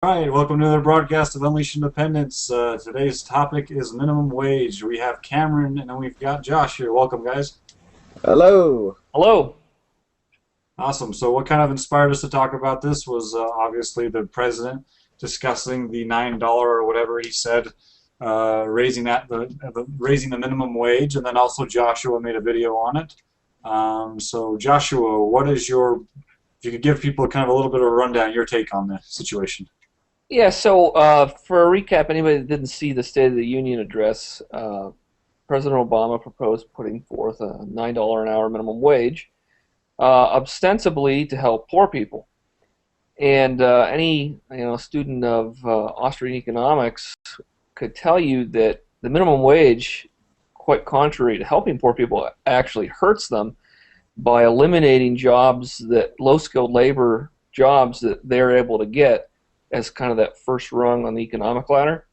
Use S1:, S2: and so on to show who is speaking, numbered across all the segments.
S1: All right, welcome to another broadcast of Unleash Independence. Today's topic is minimum wage. We have Cameron and then we've got Josh here. Welcome, guys.
S2: Hello.
S3: Hello.
S1: Awesome. So, what kind of inspired us to talk about this was obviously the president discussing the $9 or whatever he said, raising raising the minimum wage, and then also Joshua made a video on it. So, Joshua, if you could give people kind of a little bit of a rundown, your take on the situation.
S3: Yeah, so for a recap, anybody that didn't see the State of the Union address, President Obama proposed putting forth a $9 an hour minimum wage, ostensibly to help poor people. And any student of Austrian economics could tell you that the minimum wage, quite contrary to helping poor people, actually hurts them by eliminating low-skilled labor jobs that they're able to get as kind of that first rung on the economic ladder.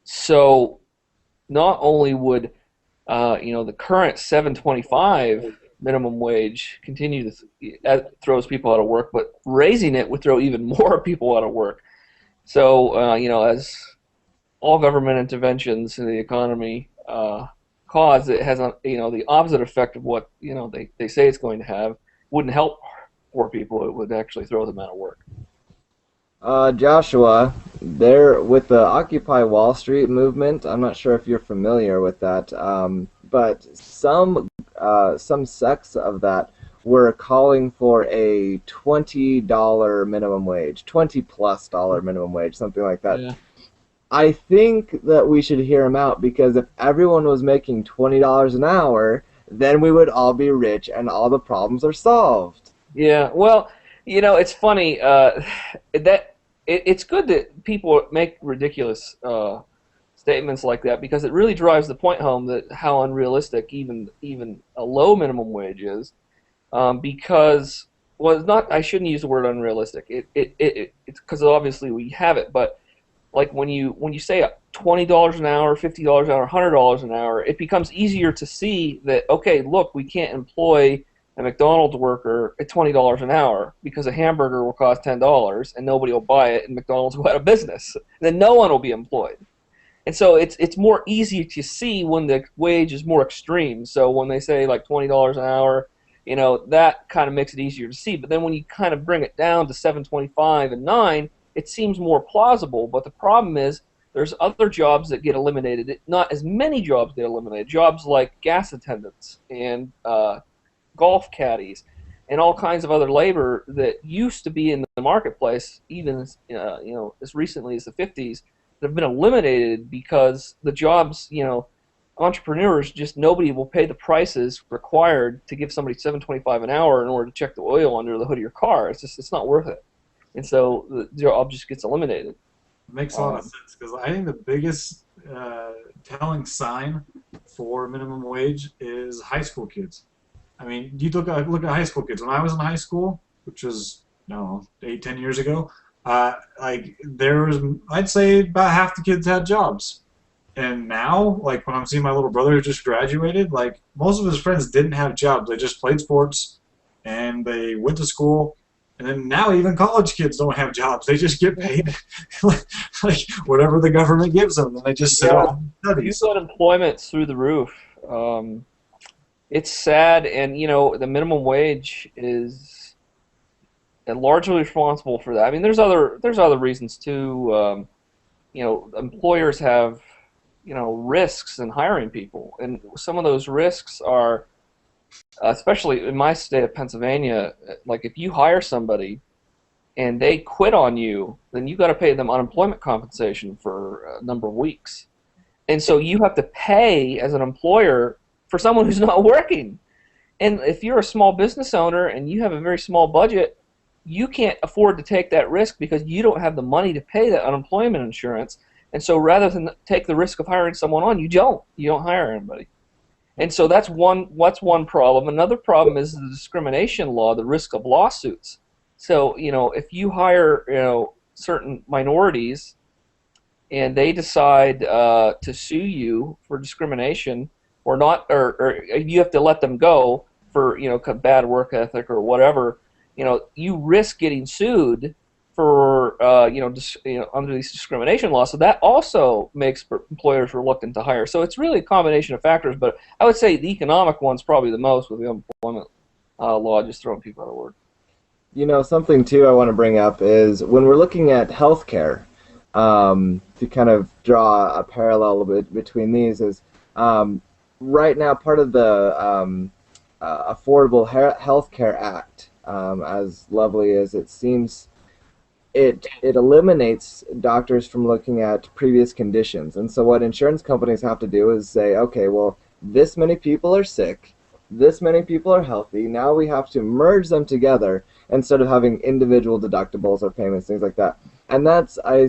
S3: So not only would the current 7.25 minimum wage continue that throws people out of work, but raising it would throw even more people out of work. So as all government interventions in the economy cause, it has the opposite effect of what they say it's going to have. Wouldn't help poor people. It would actually throw them out of work.
S2: Joshua, there with the Occupy Wall Street movement, I'm not sure if you're familiar with that, but some sects of that were calling for a $20 minimum wage, 20 plus dollar minimum wage, something like that.
S3: Yeah.
S2: I think that we should hear him out because if everyone was making $20 an hour, then we would all be rich and all the problems are solved.
S3: Yeah. Well, it's funny it's good that people make ridiculous statements like that because it really drives the point home that how unrealistic even a low minimum wage is. Because it's not. I shouldn't use the word unrealistic. It's because obviously we have it, but like when you say $20 an hour, $50 an hour, $100 an hour, it becomes easier to see that okay, look, we can't employ a McDonald's worker at $20 an hour because a hamburger will cost $10 and nobody will buy it and McDonald's will go out of business. And then no one will be employed. And so it's more easy to see when the wage is more extreme. So when they say like $20 an hour, that kind of makes it easier to see. But then when you kind of bring it down to 7.25 and 9, it seems more plausible. But the problem is there's other jobs that get eliminated. Not as many jobs get eliminated. Jobs like gas attendants and golf caddies, and all kinds of other labor that used to be in the marketplace, even as recently as the 50s, that have been eliminated because the jobs, entrepreneurs just nobody will pay the prices required to give somebody 7.25 an hour in order to check the oil under the hood of your car. It's not worth it, and so the job just gets eliminated.
S1: Makes a lot of sense because I think the biggest telling sign for minimum wage is high school kids. I mean, you look at high school kids. When I was in high school, which was no 8, 10 years ago, like there was, I'd say about half the kids had jobs. And now, like when I'm seeing my little brother who just graduated, like most of his friends didn't have jobs. They just played sports and they went to school. And then now even college kids don't have jobs. They just get paid like whatever the government gives them, and they just sit
S3: Yeah,
S1: home and study.
S3: youth unemployment's through the roof. It's sad, and the minimum wage is largely responsible for that. I mean, there's other reasons too. Employers have risks in hiring people, and some of those risks are, especially in my state of Pennsylvania, like if you hire somebody and they quit on you, then you got to pay them unemployment compensation for a number of weeks, and so you have to pay as an employer for someone who's not working. And if you're a small business owner and you have a very small budget, you can't afford to take that risk because you don't have the money to pay that unemployment insurance. And so rather than take the risk of hiring someone on, you don't hire anybody. And so that's one problem. Another problem is the discrimination law, the risk of lawsuits. So, if you hire, certain minorities and they decide to sue you for discrimination, or not, or you have to let them go for bad work ethic or whatever, you risk getting sued for under these discrimination laws. So that also makes employers reluctant to hire. So it's really a combination of factors. But I would say the economic one's probably the most, with the unemployment law just throwing people out of work.
S2: You know, something too I want to bring up is when we're looking at healthcare, to kind of draw a parallel between these is right now part of the Affordable Health Care Act, as lovely as it seems, it eliminates doctors from looking at previous conditions. And so what insurance companies have to do is say, okay, well, this many people are sick, this many people are healthy, now we have to merge them together instead of having individual deductibles or payments, things like that. And that's, I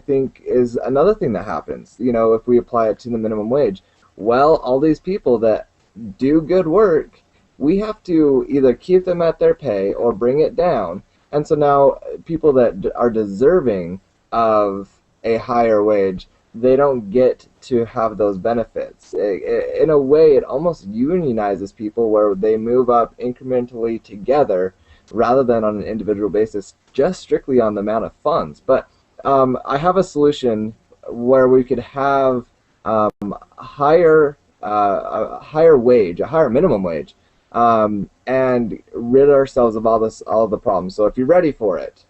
S2: think, is another thing that happens, you know, if we apply it to the minimum wage. Well, all these people that do good work, we have to either keep them at their pay or bring it down. And so now people that are deserving of a higher wage, they don't get to have those benefits. In a way, it almost unionizes people where they move up incrementally together rather than on an individual basis, just strictly on the amount of funds. But I have a solution where we could have a higher wage, a higher minimum wage, and rid ourselves of all the problems. So if you're ready for it.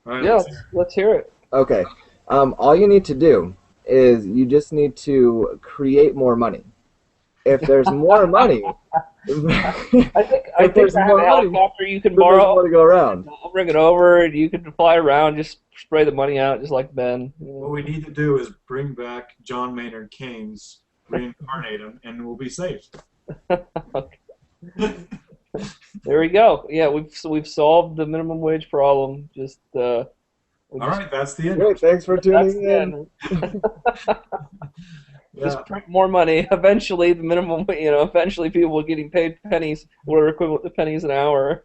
S1: All right,
S3: Yeah, let's hear it.
S2: Okay. All you need to do is you just need to create more money. If there's more money,
S3: I think I have a helicopter you can borrow.
S2: More to go around.
S3: I'll bring it over, and you can fly around, just spray the money out, just like Ben.
S1: what we need to do is bring back John Maynard Keynes, reincarnate him, and we'll be safe.
S3: There we go. Yeah, we've solved the minimum wage problem. All
S1: right, that's the end.
S2: Great, thanks for tuning in.
S3: Just print more money. Eventually, the minimum, eventually people are getting paid pennies, what are equivalent to pennies an hour.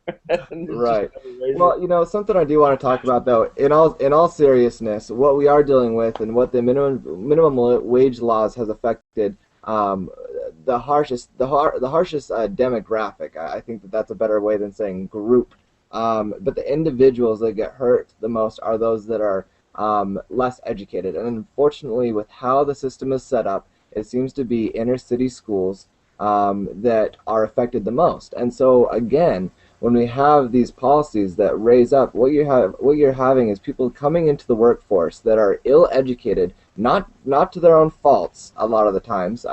S2: Right. Well, you know, something I do want to talk about, though, in all seriousness, what we are dealing with and what the minimum wage laws has affected, the harshest demographic. I think that's a better way than saying group. But the individuals that get hurt the most are those that are less educated. And unfortunately, with how the system is set up, it seems to be inner city schools that are affected the most. And so again, when we have these policies that raise up, what you're having is people coming into the workforce that are ill-educated, not to their own faults a lot of the times.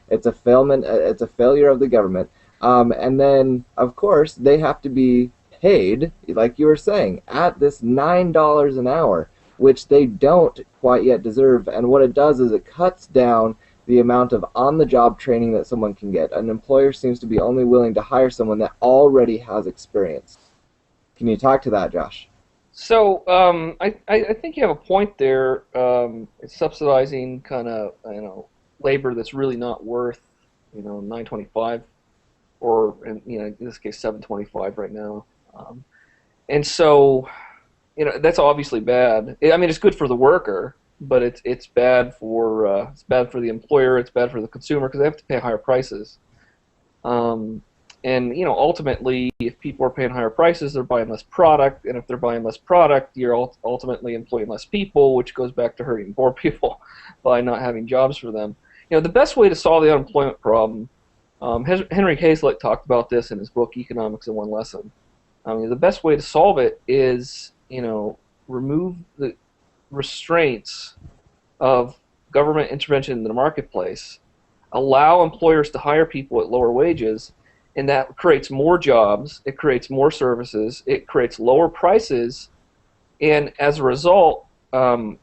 S2: It's a failure of the government. And then, of course, they have to be paid, like you were saying, at this $9 an hour, which they don't quite yet deserve. And what it does is it cuts down the amount of on-the-job training that someone can get. An employer seems to be only willing to hire someone that already has experience. Can you talk to that, Josh?
S3: So I think you have a point there. It's subsidizing kind of labor that's really not worth $9.25 or in this case $7.25 right now. And so that's obviously bad. I mean, it's good for the worker, but it's bad for the employer. It's bad for the consumer because they have to pay higher prices. And ultimately, if people are paying higher prices, they're buying less product, and if they're buying less product, you're ultimately employing less people, which goes back to hurting poor people by not having jobs for them. The best way to solve the unemployment problem, Henry Hazlitt talked about this in his book Economics in One Lesson. The best way to solve it is remove the restraints of government intervention in the marketplace, allow employers to hire people at lower wages, and that creates more jobs, it creates more services, it creates lower prices, and as a result, kind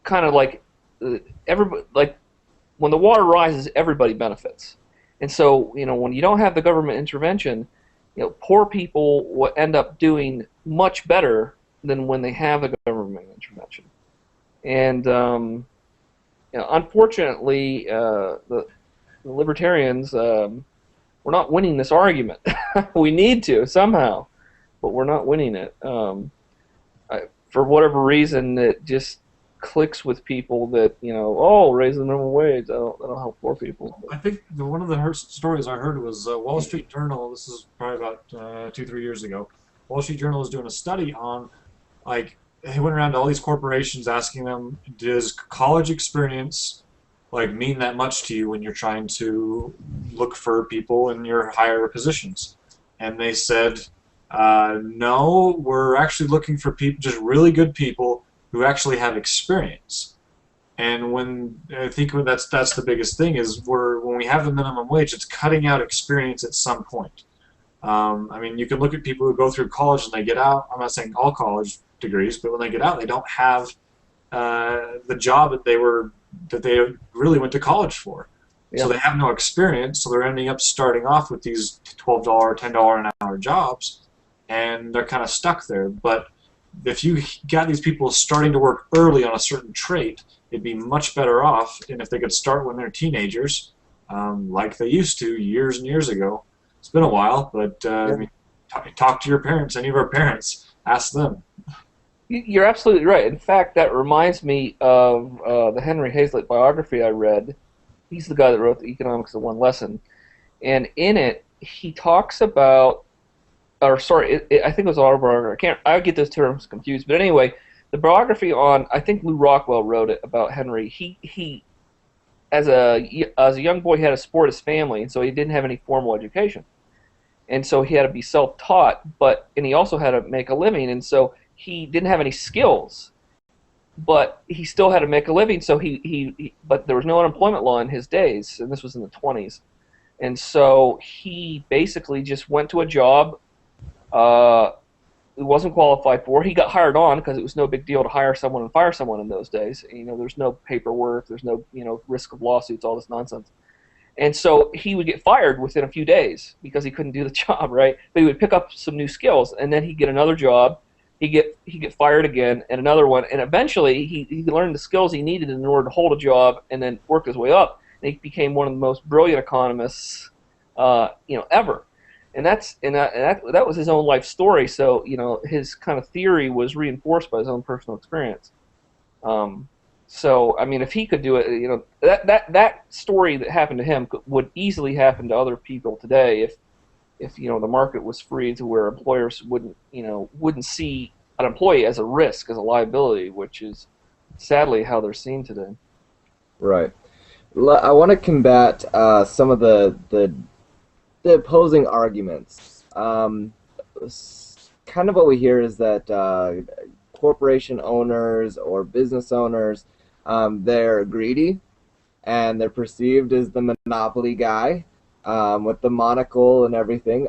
S3: of like everybody, like when the water rises, everybody benefits. And so, when you don't have the government intervention, poor people will end up doing much better than when they have a government intervention. And unfortunately, the libertarians, we're not winning this argument. We need to somehow, but we're not winning it. For whatever reason, it just clicks with people that raise the minimum wage. That'll help poor people.
S1: I think one of the stories I heard was Wall Street Journal. This is probably about 2-3 years ago. Wall Street Journal was doing a study on, like, he went around to all these corporations asking them, does college experience like mean that much to you when you're trying to look for people in your higher positions? And they said, no, we're actually looking for people, just really good people who actually have experience. And when I think that's the biggest thing is when we have the minimum wage, it's cutting out experience at some point. I mean, you can look at people who go through college and they get out. I'm not saying all college degrees, but when they get out, they don't have the job that they really went to college for.
S3: Yeah.
S1: So they have no experience. So they're ending up starting off with these $12, $10 an hour jobs, and they're kind of stuck there. But if you got these people starting to work early on a certain trait, it'd be much better off. And if they could start when they're teenagers, like they used to years and years ago. It's been a while, but I mean, talk to your parents, any of our parents, ask them.
S3: You're absolutely right. In fact, that reminds me of the Henry Hazlitt biography I read. He's the guy that wrote the Economics of One Lesson. And in it, he talks about, or sorry, I think it was autobiography. I get those terms confused. But anyway, the biography on, I think Lew Rockwell wrote it about Henry. He as a young boy, he had to support his family, and so he didn't have any formal education. And so he had to be self-taught, and he also had to make a living, and so he didn't have any skills, but he still had to make a living. So but there was no unemployment law in his days, and this was in the 20s, and so he basically just went to a job he wasn't qualified for. He got hired on because it was no big deal to hire someone and fire someone in those days. There's no paperwork, there's no risk of lawsuits, all this nonsense. And so he would get fired within a few days because he couldn't do the job, right? But he would pick up some new skills, and then he'd get another job. He'd get fired again, and another one, and eventually he learned the skills he needed in order to hold a job, and then work his way up. And he became one of the most brilliant economists, ever. And that was his own life story. So his kind of theory was reinforced by his own personal experience. So I mean, if he could do it, that story that happened to him would easily happen to other people today if the market was free to where employers wouldn't see an employee as a risk, as a liability, which is sadly how they're seen today.
S2: Right. I want to combat some of the opposing arguments. Kind of what we hear is that corporation owners or business owners, they're greedy, and they're perceived as the monopoly guy with the monocle and everything.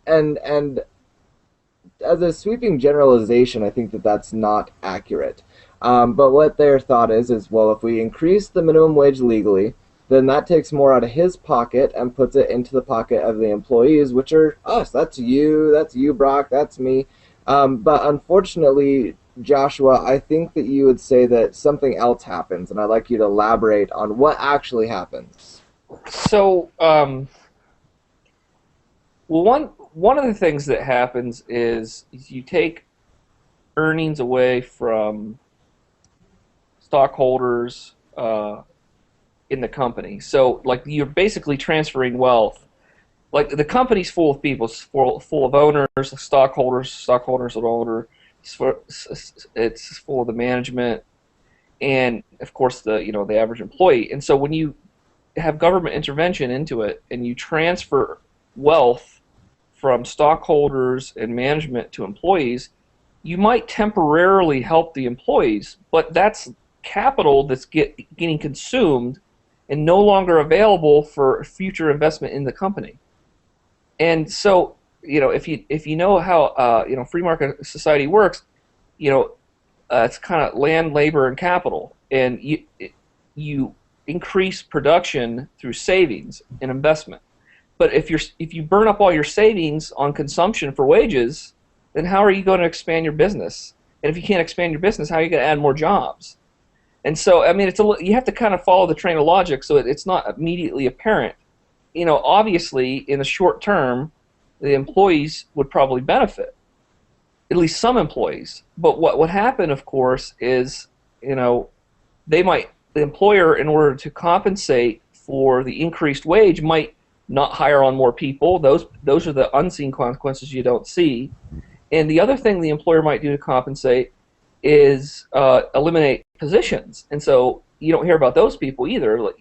S2: And as a sweeping generalization, I think that that's not accurate. But what their thought is, well, if we increase the minimum wage legally, then that takes more out of his pocket and puts it into the pocket of the employees, which are us. That's you, Brock, that's me. But unfortunately, Joshua, I think that you would say that something else happens, and I'd like you to elaborate on what actually happens.
S3: So, well, one of the things that happens is you take earnings away from stockholders in the company. So, like, you're basically transferring wealth. Like, the company's full of people, it's full of owners, stockholders of owner. It's full of the management, and of course the average employee. And so when you have government intervention into it and you transfer wealth from stockholders and management to employees, you might temporarily help the employees, but that's capital that's getting consumed and no longer available for future investment in the company. And so, if you know how free market society works, it's kind of land, labor, and capital, and you increase production through savings and investment. But if you burn up all your savings on consumption for wages, then how are you going to expand your business? And if you can't expand your business, how are you going to add more jobs? And so, I mean, you have to kind of follow the train of logic so it's not immediately apparent. Obviously, in the short term, the employees would probably benefit, at least some employees. But what would happen, of course, is, the employer, in order to compensate for the increased wage, might not hire on more people. Those are the unseen consequences you don't see. And the other thing the employer might do to compensate is eliminate positions. And so you don't hear about those people either. Like,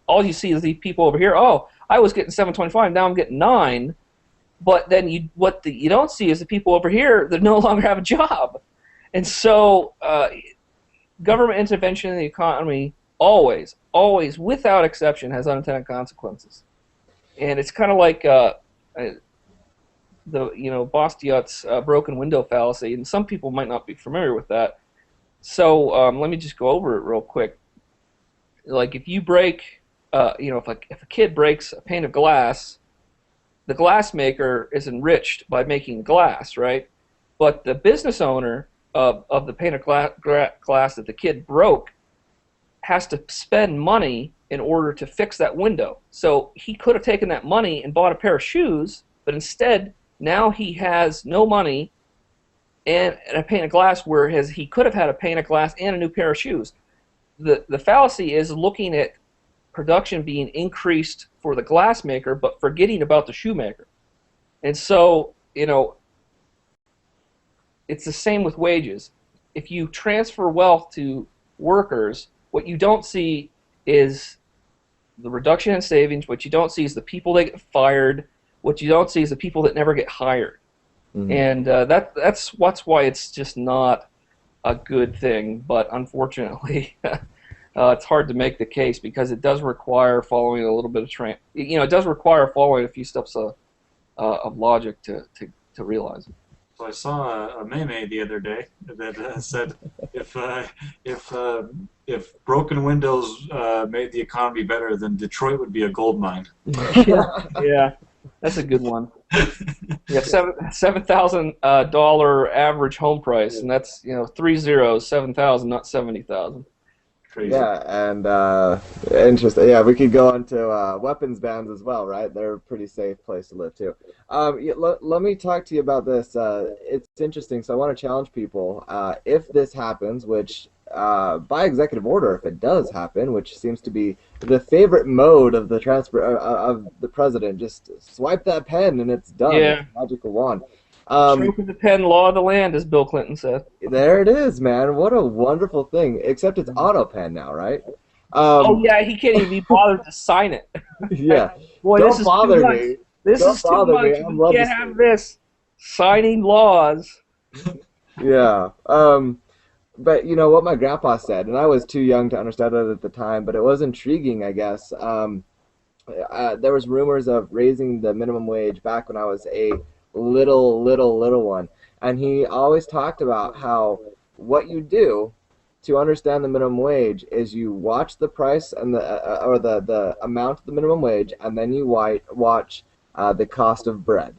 S3: all you see is these people over here. Oh, I was getting 725, now I'm getting 9. But then you don't see is the people over here that no longer have a job. And so government intervention in the economy always, without exception, has unintended consequences. And it's kind of like Bastiat's broken window fallacy, and some people might not be familiar with that. So let me just go over it real quick. Like if you break, if a kid breaks a pane of glass, the glass maker is enriched by making glass, right? But the business owner of the pane of glass that the kid broke has to spend money in order to fix that window. So he could have taken that money and bought a pair of shoes, but instead now he has no money and a pane of glass, whereas he could have had a pane of glass and a new pair of shoes. The fallacy is looking at production being increased for the glass maker, but forgetting about the shoemaker. And so, it's the same with wages. If you transfer wealth to workers, what you don't see is the reduction in savings. What you don't see is the people that get fired. What you don't see is the people that never get hired. Mm-hmm. And that's why it's just not a good thing. But unfortunately, it's hard to make the case because it does require following a little bit of it does require following a few steps of logic to realize it.
S1: So I saw a meme the other day that said if broken windows made the economy better, then Detroit would be a gold mine.
S3: Yeah, that's a good one. Yeah, $7,000 average home price, and that's 3 zeros, 7,000, not 70,000.
S1: Crazy.
S2: Yeah, and interesting. Yeah, we could go on to weapons bans as well, right? They're a pretty safe place to live too. Let me talk to you about this. It's interesting, so I want to challenge people. If this happens, which by executive order, if it does happen, which seems to be the favorite mode of the of the president, just swipe that pen and it's done.
S3: Yeah.
S2: It's a magical wand.
S3: Stroke of the pen, law of the land, as Bill Clinton said.
S2: There it is, man. What a wonderful thing. Except it's auto pen now, right?
S3: Oh yeah, he can't even be bothered to sign it.
S2: Yeah.
S3: Boy,
S2: Don't bother me.
S3: This is too much. We can't have this signing laws.
S2: Yeah. But you know what my grandpa said, and I was too young to understand it at the time, but it was intriguing, I guess. There was rumors of raising the minimum wage back when I was a little one, and he always talked about how what you do to understand the minimum wage is you watch the price and the amount of the minimum wage, and then you watch the cost of bread.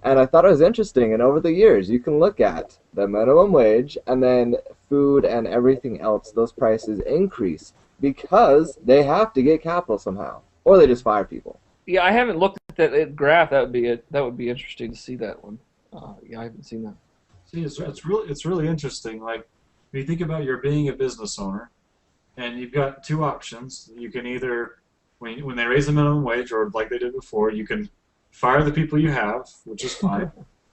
S2: And I thought it was interesting, and over the years you can look at the minimum wage and then food and everything else, those prices increase because they have to get capital somehow, or they just fire people.
S3: Yeah, I haven't looked at that graph. That would be interesting to see that one. Yeah, I haven't seen that.
S1: See, it's really interesting. Like, when you think about you're being a business owner, and you've got two options. You can either, when they raise the minimum wage, or like they did before, you can fire the people you have, which is fine,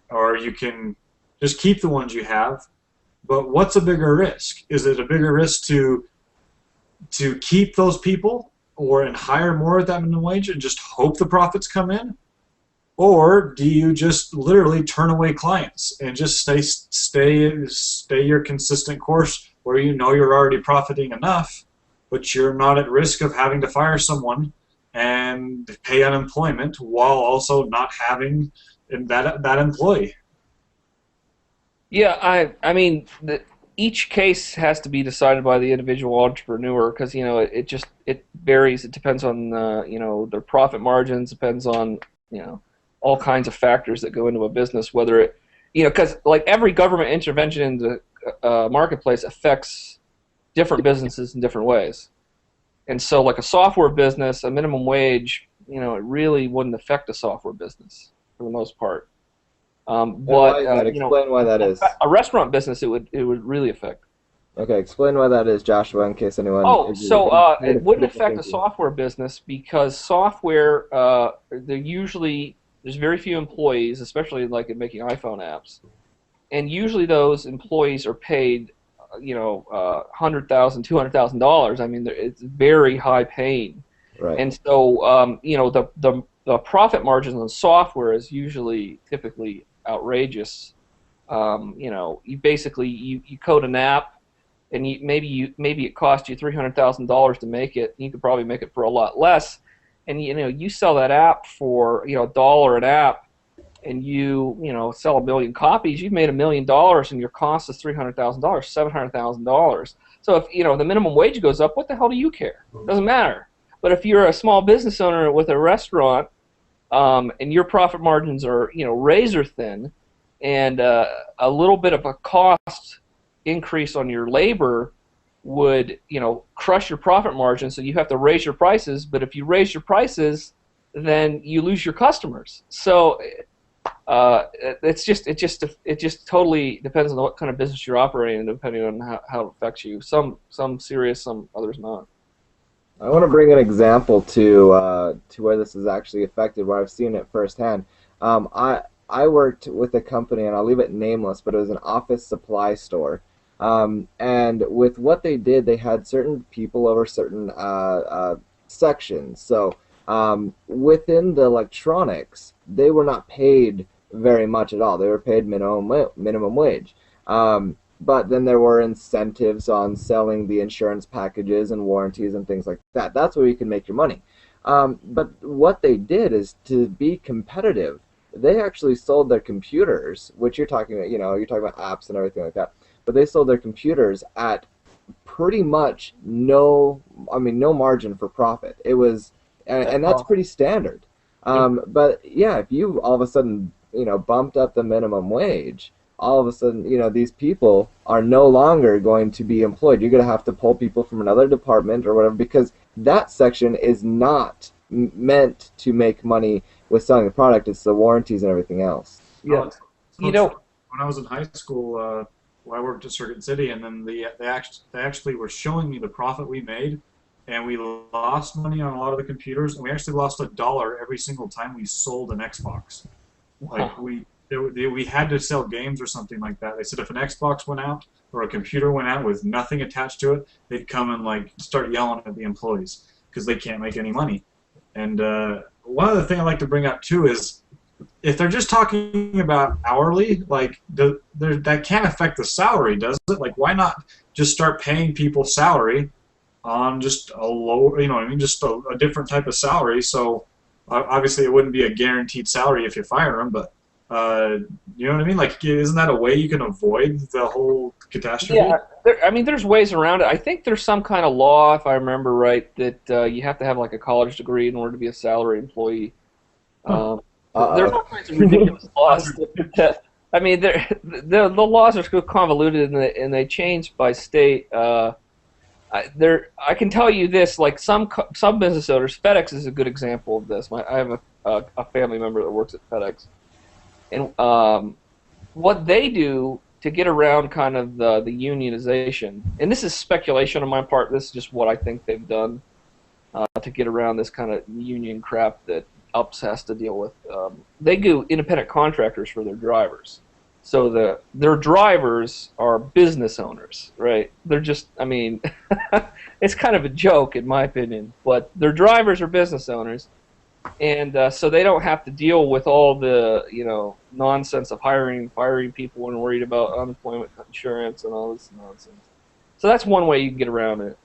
S1: or you can just keep the ones you have. But what's a bigger risk? Is it a bigger risk to keep those people and hire more at that minimum wage and just hope the profits come in? Or do you just literally turn away clients and just stay your consistent course where you know you're already profiting enough, but you're not at risk of having to fire someone and pay unemployment while also not having that employee?
S3: Yeah, I mean, each case has to be decided by the individual entrepreneur because it varies. It depends on their profit margins. Depends on all kinds of factors that go into a business. Whether it because like every government intervention in the marketplace affects different businesses in different ways. And so, like a software business, a minimum wage, it really wouldn't affect a software business for the most part.
S2: But explain why that is.
S3: A restaurant business, it would really affect.
S2: Okay, explain why that is, Joshua, in case anyone
S3: Oh,
S2: is
S3: so
S2: kind
S3: it
S2: of
S3: wouldn't
S2: critical
S3: affect the
S2: thinking.
S3: software business because software, there's very few employees, especially like in making iPhone apps, and usually those employees are paid, $100,000, $200,000. I mean, it's very high paying,
S2: Right.
S3: and so the profit margins on software is usually typically outrageous. You basically you code an app and maybe it cost you $300,000 to make it. You could probably make it for a lot less, and you sell that app for a dollar an app, and you sell 1 million copies. You've made $1 million, and your cost is $300,000, $700,000. So if the minimum wage goes up, what the hell do you care? Doesn't matter. But if you're a small business owner with a restaurant, and your profit margins are razor thin, and a little bit of a cost increase on your labor would crush your profit margin, so you have to raise your prices. But if you raise your prices, then you lose your customers. So it just totally depends on what kind of business you're operating, depending on how it affects you. Some serious, some others not.
S2: I want to bring an example to where this is actually affected, where I've seen it firsthand. I worked with a company, and I'll leave it nameless, but it was an office supply store. And with what they did, they had certain people over certain sections. So within the electronics, they were not paid very much at all. They were paid minimum wage. But then there were incentives on selling the insurance packages and warranties and things like that. That's where you can make your money. But what they did is, to be competitive, they actually sold their computers, which you're talking about, you're talking about apps and everything like that. But they sold their computers at pretty much no margin for profit. It was, and that's
S3: Oh,
S2: pretty standard. But yeah, if you all of a sudden, bumped up the minimum wage, all of a sudden, these people are no longer going to be employed. You're going to have to pull people from another department or whatever, because that section is not meant to make money with selling the product. It's the warranties and everything else.
S1: Oh,
S3: yeah.
S1: so
S3: You
S1: true.
S3: know,
S1: When I was in high school, I worked at Circuit City, and then they actually were showing me the profit we made, and we lost money on a lot of the computers, and we actually lost $1 every single time we sold an Xbox. Like
S3: wow.
S1: we had to sell games or something like that. They said if an Xbox went out or a computer went out with nothing attached to it, they'd come and like start yelling at the employees because they can't make any money. And one other thing I like to bring up too is if they're just talking about hourly, like that can't affect the salary, does it? Like why not just start paying people salary on just a low, you know what I mean, just a different type of salary. So obviously it wouldn't be a guaranteed salary if you fire them, but you know what I mean? Like, isn't that a way you can avoid the whole catastrophe?
S3: Yeah, I mean, there's ways around it. I think there's some kind of law, if I remember right, that you have to have like a college degree in order to be a salary employee.
S1: Huh.
S3: Um, there's
S2: Uh
S3: all kinds of ridiculous laws. I mean, the laws are so convoluted, and they change by state. I can tell you this: like some business owners, FedEx is a good example of this. I have a family member that works at FedEx, and what they do to get around kind of the unionization, and this is speculation on my part. This is just what I think they've done to get around this kind of union crap that UPS has to deal with. They do independent contractors for their drivers. So their drivers are business owners, right? They're just, I mean, it's kind of a joke in my opinion, but their drivers are business owners, and so they don't have to deal with all the nonsense of hiring, firing people, and worried about unemployment insurance and all this nonsense. So that's one way you can get around it.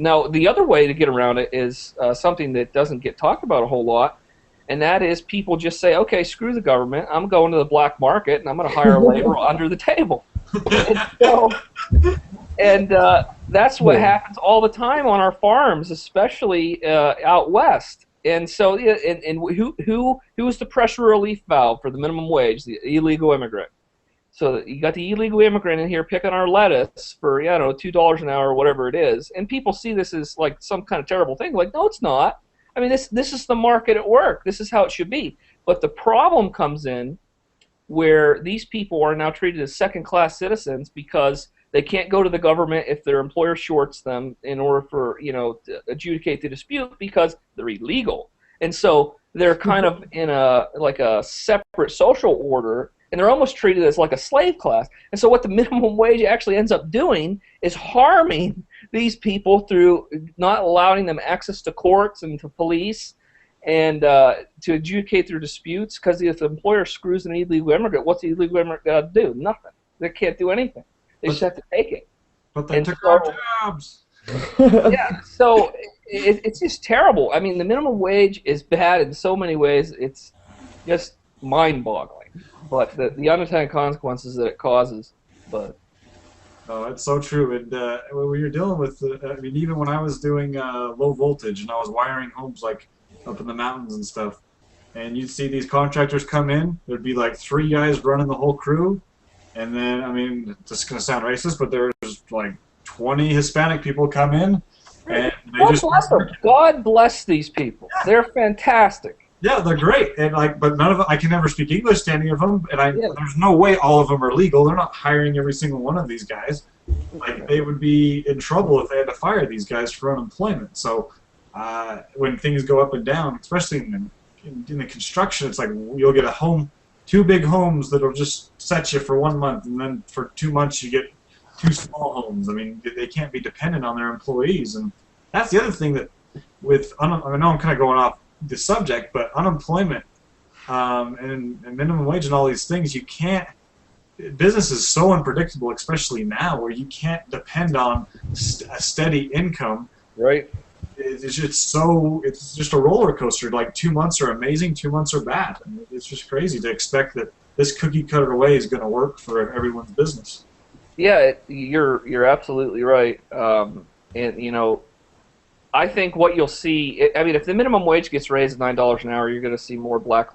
S3: Now, the other way to get around it is something that doesn't get talked about a whole lot, and that is people just say, okay, screw the government. I'm going to the black market, and I'm going to hire labor under the table. And so, and that's what happens all the time on our farms, especially out west. And so, yeah, and who is the pressure relief valve for the minimum wage? The illegal immigrant. So you got the illegal immigrant in here picking our lettuce for $2 an hour or whatever it is, and people see this as like some kind of terrible thing. Like, no, it's not. I mean, this is the market at work. This is how it should be. But the problem comes in where these people are now treated as second-class citizens because They can't go to the government if their employer shorts them in order for, to adjudicate the dispute because they're illegal. And so they're kind of in a separate social order, and they're almost treated as like a slave class. And so what the minimum wage actually ends up doing is harming these people through not allowing them access to courts and to police and to adjudicate their disputes, because if the employer screws an illegal immigrant, what's the illegal immigrant got to do? Nothing. They can't do anything. They just have to take it.
S1: But they took our jobs.
S3: Yeah, so it's just terrible. I mean, the minimum wage is bad in so many ways. It's just mind-boggling. But the unintended consequences that it causes, but...
S1: Oh, it's so true. And when you're dealing with, I mean, even when I was doing low voltage and I was wiring homes like up in the mountains and stuff, and you'd see these contractors come in, there'd be like 3 guys running the whole crew, and then, I mean, this is going to sound racist, but there's like 20 Hispanic people come in, and they
S3: God
S1: just...
S3: bless them. God bless these people. Yeah. They're fantastic.
S1: Yeah, they're great, and but none of them, I can never speak English to any of them, and there's no way all of them are legal. They're not hiring every single one of these guys. Like, they would be in trouble if they had to fire these guys for unemployment. So when things go up and down, especially in the construction, it's like you'll get 2 big homes that'll just set you for 1 month, and then for 2 months you get 2 small homes. I mean, they can't be dependent on their employees, and that's the other thing that with I know I'm kind of going off the subject, but unemployment and minimum wage and all these things, you can't. Business is so unpredictable, especially now, where you can't depend on a steady income.
S3: Right.
S1: It's just a roller coaster. Like 2 months are amazing, 2 months are bad. And it's just crazy to expect that this cookie cutter way is going to work for everyone's business.
S3: Yeah, you're absolutely right. And I think what you'll see, I mean, if the minimum wage gets raised $9 an hour, you're going to see more black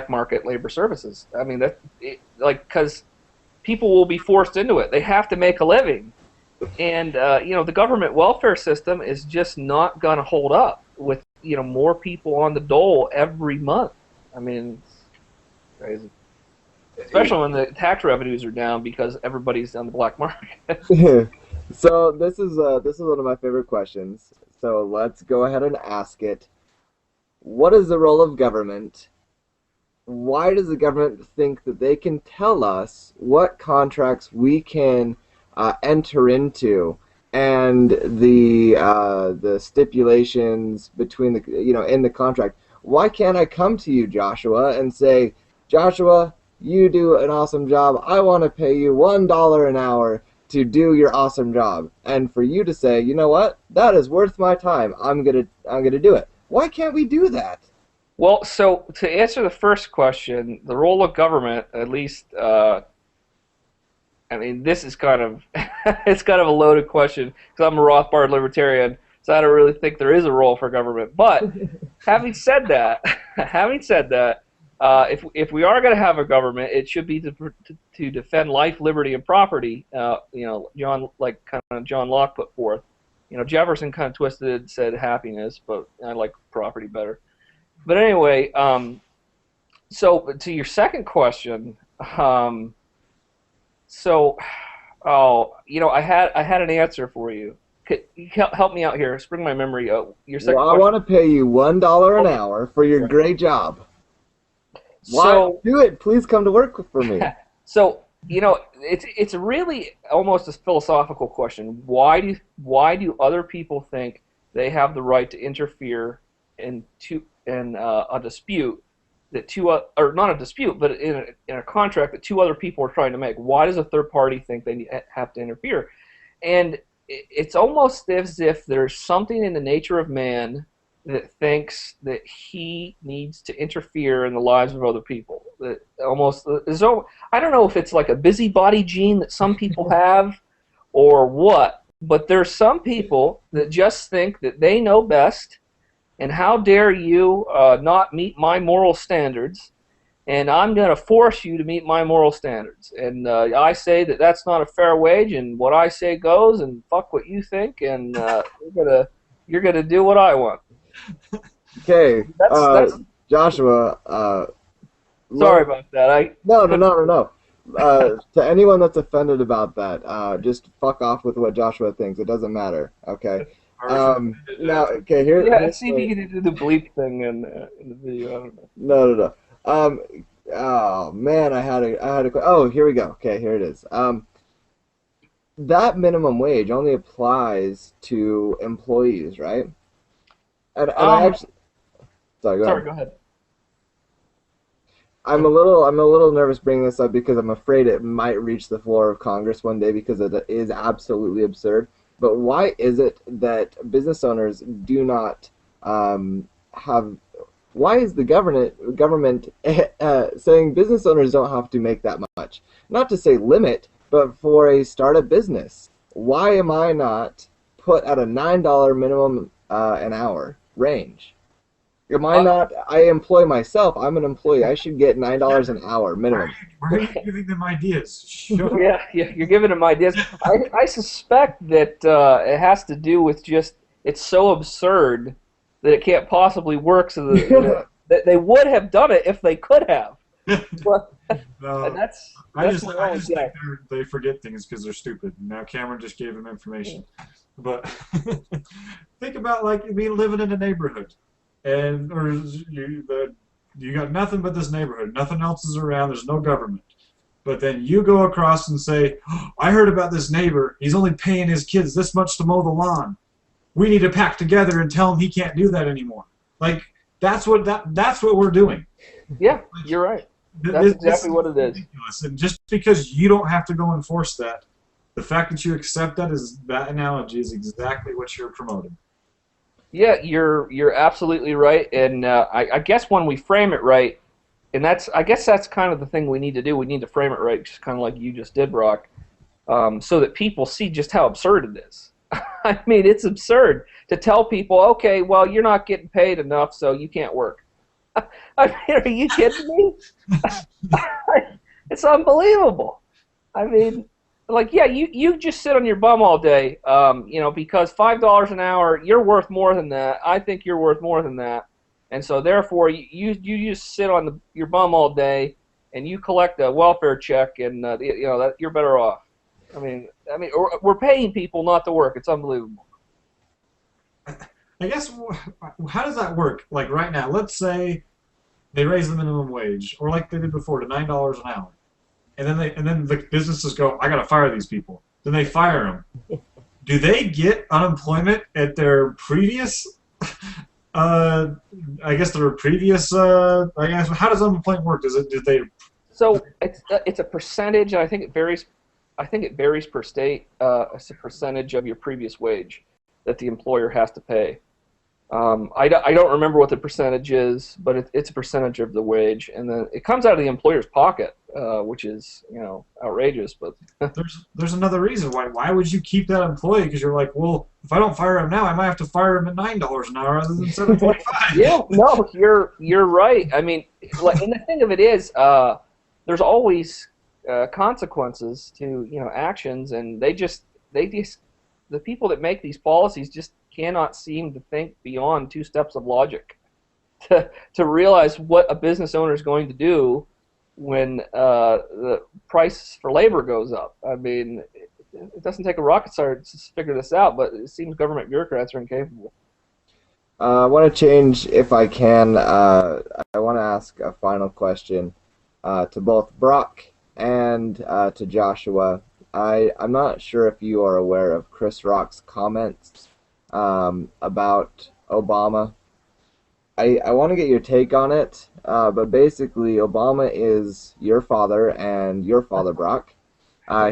S3: market labor services. I mean, because people will be forced into it. They have to make a living. And, the government welfare system is just not going to hold up with, more people on the dole every month. I mean, it's crazy. Especially when the tax revenues are down because everybody's on the black market.
S2: So this is one of my favorite questions. So let's go ahead and ask it. What is the role of government? Why does the government think that they can tell us what contracts we can enter into, and the stipulations between in the contract? Why can't I come to you, Joshua, and say, Joshua, you do an awesome job. I want to pay you $1 an hour to do your awesome job, and for you to say, you know what, that is worth my time. I'm gonna do it. Why can't we do that?
S3: Well, so to answer the first question, the role of government, at least, I mean, this is kind of it's kind of a loaded question because I'm a Rothbard libertarian, so I don't really think there is a role for government. But having said that, if we are going to have a government, it should be to defend life, liberty, and property. John Locke put forth. Jefferson kind of twisted it and said happiness, but I like property better. But anyway, so to your second question, I had an answer for you. Could you help me out here? Spring my memory. Your second question.
S2: I want to pay you $1 an hour for your great job. Why do it? Please come to work for me.
S3: So it's really almost a philosophical question. Why do other people think they have the right to interfere in a dispute that or not a dispute, but in a contract that 2 other people are trying to make? Why does a third party think they have to interfere? And it's almost as if there's something in the nature of man that thinks that he needs to interfere in the lives of other people. That almost I don't know if it's like a busybody gene that some people have or what, but there's some people that just think that they know best, and how dare you not meet my moral standards, and I'm going to force you to meet my moral standards. And I say that that's not a fair wage, and what I say goes, and fuck what you think, and you're gonna do what I want.
S2: Okay, Joshua.
S3: Sorry about that.
S2: No. to anyone that's offended about that, just fuck off with what Joshua thinks. It doesn't matter. Okay. Now, okay.
S3: Yeah,
S2: Here's
S3: see if you can do the bleep thing in the video. I don't know.
S2: no. Oh man, I had a. Oh, here we go. Okay, here it is. That minimum wage only applies to employees, right? And I
S3: Um,
S2: actually, sorry, go
S3: sorry,
S2: ahead.
S3: go ahead.
S2: I'm a little nervous bringing this up because I'm afraid it might reach the floor of Congress one day because it is absolutely absurd. But why is it that business owners do not have? Why is the government saying business owners don't have to make that much? Not to say limit, but for a startup business, why am I not put at a $9 minimum an hour range? Am I
S3: Uh,
S2: not? I employ myself. I'm an employee. I should get $9 an hour minimum.
S1: Why are you giving them ideas? Shut up.
S3: yeah, you're giving them ideas. I suspect that it has to do with just it's so absurd that it can't possibly work. So that they would have done it if they could have. But and
S1: No,
S3: that's my
S1: I
S3: only
S1: just think
S3: guess.
S1: they forget things because they're stupid. Now Cameron just gave them information, but think about like me living in a neighborhood, and or you got nothing but this neighborhood. Nothing else is around. There's no government. But then you go across and say, oh, I heard about this neighbor. He's only paying his kids this much to mow the lawn. We need to pack together and tell him he can't do that anymore. Like that's what we're doing.
S3: Yeah, you're right. That's exactly what it is.
S1: Ridiculous. And just because you don't have to go enforce that, the fact that you accept that analogy is exactly what you're promoting.
S3: Yeah, you're absolutely right, and I guess when we frame it right, and I guess that's kind of the thing we need to do. We need to frame it right, just kind of like you just did, Brock, so that people see just how absurd it is. I mean, it's absurd to tell people, okay, well, you're not getting paid enough, so you can't work. I mean, are you kidding me? It's unbelievable. I mean, like, yeah, you just sit on your bum all day, because $5 an hour, you're worth more than that. I think you're worth more than that, and so therefore, you just sit on your bum all day, and you collect a welfare check, and that you're better off. We're paying people not to work. It's unbelievable.
S1: I guess how does that work? Like right now, let's say they raise the minimum wage, or like they did before to $9 an hour, and then the businesses go, I gotta fire these people. Then they fire them. Do they get unemployment at their previous? I guess their previous. I guess how does unemployment work? Did they?
S3: So it's a percentage, and I think it varies. I think it varies per state. It's a percentage of your previous wage that the employer has to pay. I don't remember what the percentage is, but it's a percentage of the wage, and then it comes out of the employer's pocket, which is outrageous. But
S1: There's another reason why would you keep that employee? Because you're like, well, if I don't fire him now, I might have to fire him at $9 an hour rather than $7.25.
S3: yeah, no, you're right. I mean, and the thing of it is, there's always consequences to actions, and they just the people that make these policies just cannot seem to think beyond two steps of logic to realize what a business owner is going to do when the price for labor goes up. I mean, it doesn't take a rocket scientist to figure this out, but it seems government bureaucrats are incapable.
S2: I want to change, if I can. I want to ask a final question to both Brock and to Joshua. I'm not sure if you are aware of Chris Rock's comments about Obama. I want to get your take on it, but basically Obama is your father and your father, Brock.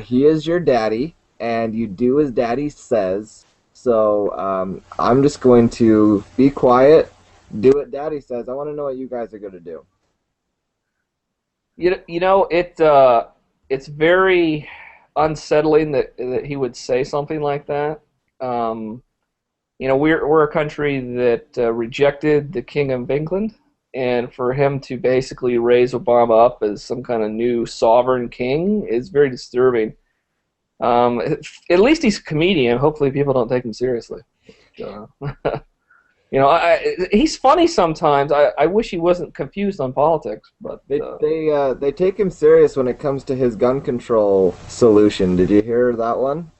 S2: He is your daddy, and you do as daddy says. So I'm just going to be quiet, do what daddy says. I want to know what you guys are going to do.
S3: It's very unsettling that he would say something like that. We're a country that rejected the King of England, and for him to basically raise Obama up as some kind of new sovereign king is very disturbing. At least he's a comedian. Hopefully, people don't take him seriously. You know, he's funny sometimes. I wish he wasn't confused on politics, but
S2: They take him serious when it comes to his gun control solution. Did you hear that one?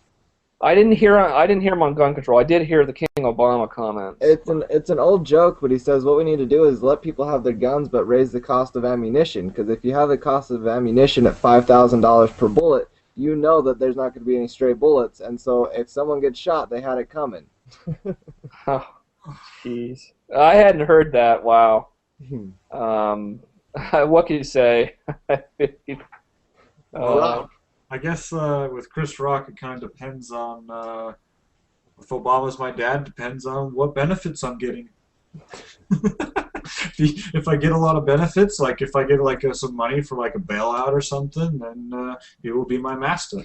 S3: I didn't hear him on gun control. I did hear the King Obama comments.
S2: It's an old joke, but he says what we need to do is let people have their guns, but raise the cost of ammunition. Because if you have the cost of ammunition at $5,000 per bullet, you know that there's not going to be any stray bullets, and so if someone gets shot, they had it coming.
S3: Oh, jeez, I hadn't heard that. Wow. What can you say?
S1: I guess with Chris Rock, it kind of depends on. If Obama's my dad, depends on what benefits I'm getting. If I get a lot of benefits, like if I get like some money for like a bailout or something, then he will be my master.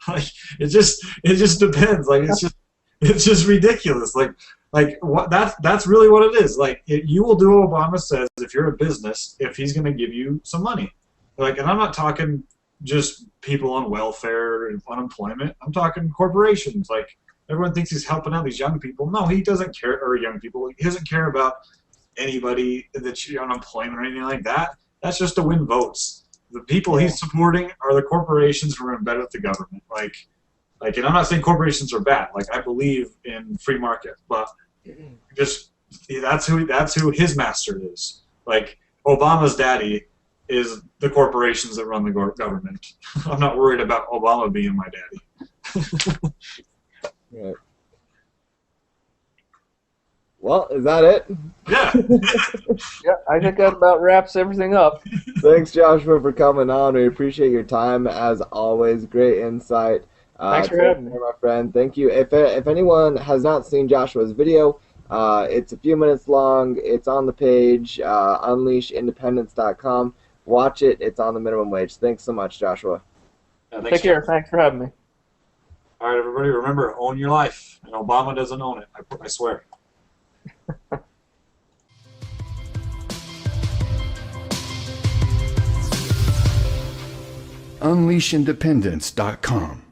S1: Like it just depends. Like it's just ridiculous. Like what that's really what it is. Like you will do what Obama says if you're a business, if he's going to give you some money. Like, and I'm not talking just people on welfare and unemployment. I'm talking corporations. Like everyone thinks he's helping out these young people. No, he doesn't care. Or young people. He doesn't care about anybody that's on unemployment or anything like that. That's just to win votes. The people he's supporting are the corporations who are in bed with the government. Like, and I'm not saying corporations are bad. Like, I believe in free market, but just that's who his master is. Like, Obama's daddy is the corporations that run the government. I'm not worried about Obama being my daddy.
S2: Right. Well, is that it?
S1: Yeah.
S3: Yeah, I think that about wraps everything up.
S2: Thanks, Joshua, for coming on. We appreciate your time as always. Great insight.
S3: Thanks for having me,
S2: my friend. Thank you. If anyone has not seen Joshua's video, it's a few minutes long. It's on the page, unleashindependence.com. Watch it. It's on the minimum wage. Thanks so much, Joshua.
S1: Yeah, thanks,
S3: Take care. Thanks for having me.
S1: All right, everybody, remember, own your life. And Obama doesn't own it. I swear.
S4: unleashindependence.com